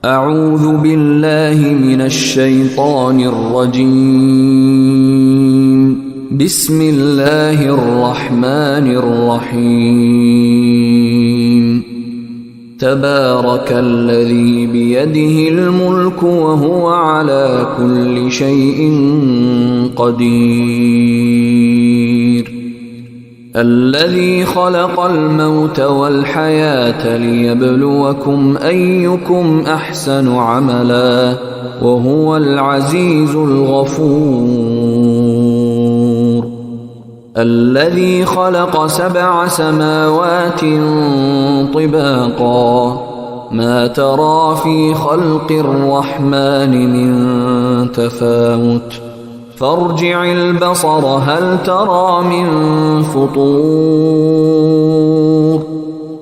أعوذ بالله من الشيطان الرجيم. بسم الله الرحمن الرحيم. تبارك الذي بيده الملك وهو على كل شيء قدير. الذي خلق الموت والحياة ليبلوكم أيكم أحسن عملا وهو العزيز الغفور. الذي خلق 7 سماوات طباقا ما ترى في خلق الرحمن من تفاوت فارجع البصر هل ترى من فطور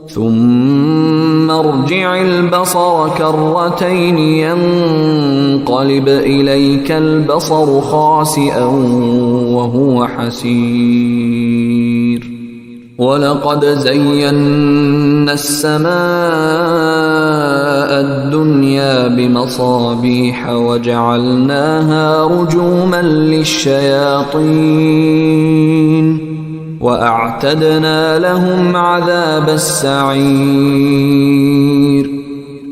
ثم ارجع البصر كرتين ينقلب إليك البصر خاسئا وهو حسير. ولقد زينا السماء الدنيا بمصابيح وجعلناها رجوما للشياطين وأعتدنا لهم عذاب السعير.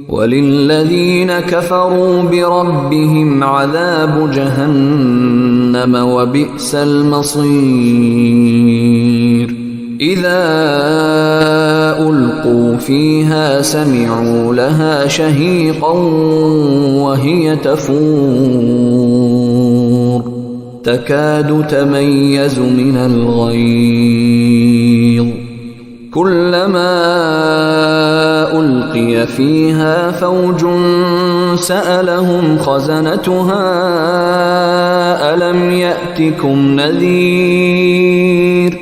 وللذين كفروا بربهم عذاب جهنم وبئس المصير. إذا ألقوا فيها سمعوا لها شهيقا وهي تفور تكاد تميز من الغيظ. كلما ألقي فيها فوج سألهم خزنتها ألم يأتكم نذير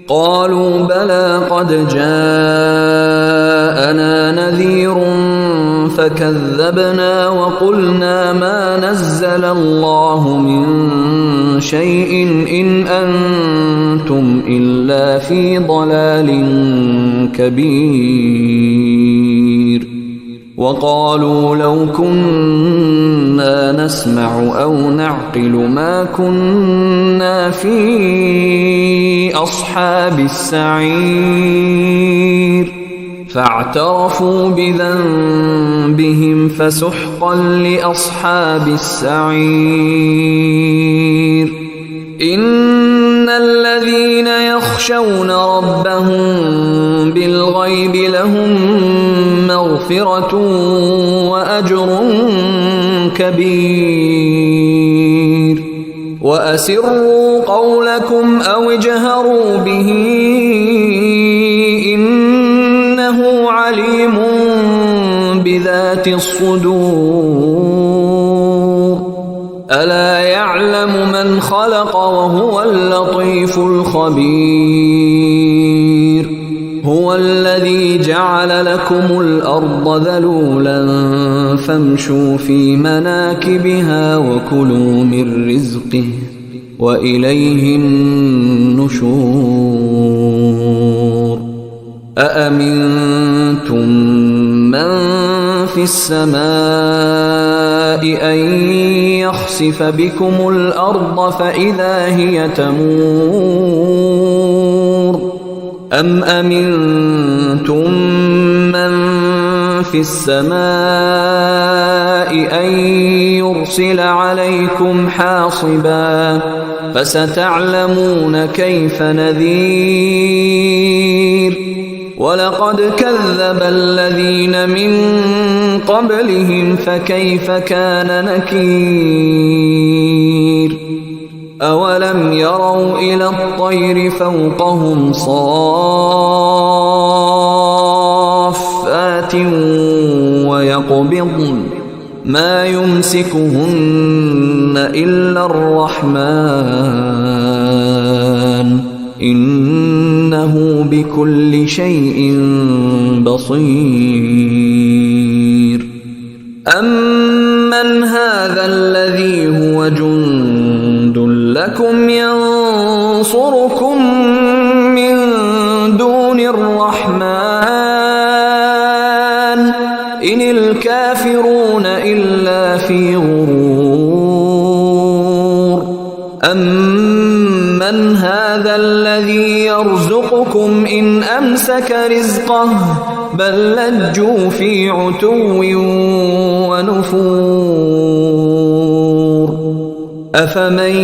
قالوا بلى قد جاءنا نذير فكذبنا وقلنا ما نزل الله من شيء إن أنتم إلا في ضلال كبير. وقالوا لو كنا نسمع أو نعقل ما كنا في أصحاب السعير. فاعترفوا بذنبهم فسحقا لأصحاب السعير. إن الذين يخشون ربهم بالغيب لهم مغفرة وأجر كبير. وأسروا قولكم أو اجهروا به إنه عليم بذات الصدور. ألا يعلم من خلق وهو اللطيف الخبير. هو الذي جعل لكم الأرض ذلولا فامشوا في مناكبها وكلوا من رزقه وإليه النشور. أأمنتم من في السماء أن يخسف بكم الأرض فإذا هي تمور أم أمنتم من في السماء أن يرسل عليكم حاصبا فستعلمون كيف نذير. ولقد كذب الذين من قبلهم فكيف كان نكير. أولم يروا إلى الطير فوقهم صافات ويقبضن ما يمسكهن إلا الرحمن إنه بكل شيء بصير. أمن هذا الذي هو جند لكم ينصركم من دون الرحمن إن الكافرون إلا في غرور أمن هذا الذي يرزقكم إن أمسك رزقه بل لجوا في عتو ونفور أفمن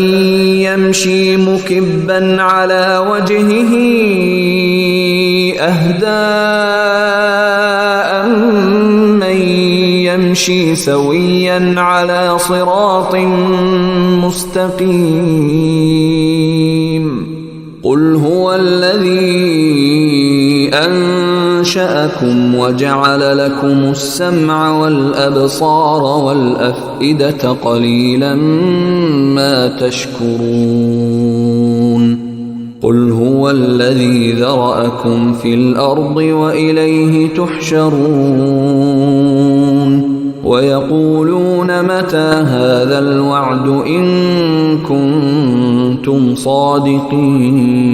يمشي مكبا على وجهه أهدى أمن يمشي سويا على صراط مستقيم قل هو الذي أنشأكم وجعل لكم السمع والأبصار والأفئدة قليلا ما تشكرون قل هو الذي ذرأكم في الأرض وإليه تحشرون ويقولون متى هذا الوعد إن كنتم صادقين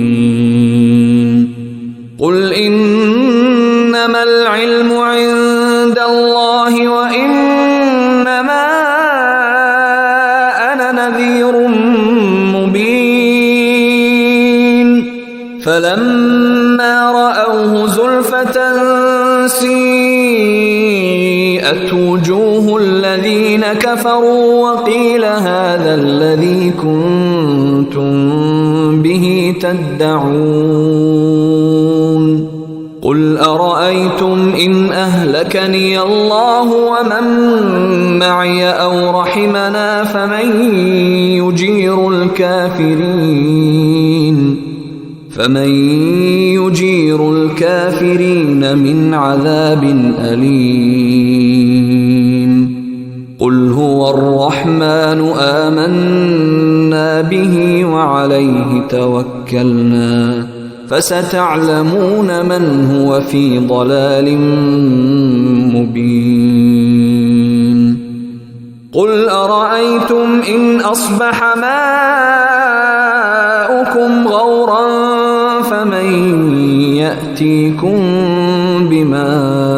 قل إنما العلم عند الله وإنما أنا نذير مبين فلما رأوه زلفة سيئت وجوه الذين كفروا وقيل هذا الذي كنتم به تدعون قل أرأيتم إن أهلكني الله ومن معي أو رحمنا فمن يجير الكافرين من عذاب أليم قل هو الرحمن آمنا به وعليه توكلنا فستعلمون من هو في ضلال مبين قل أرأيتم إن أصبح ماؤكم غورا فمن يأتيكم بماء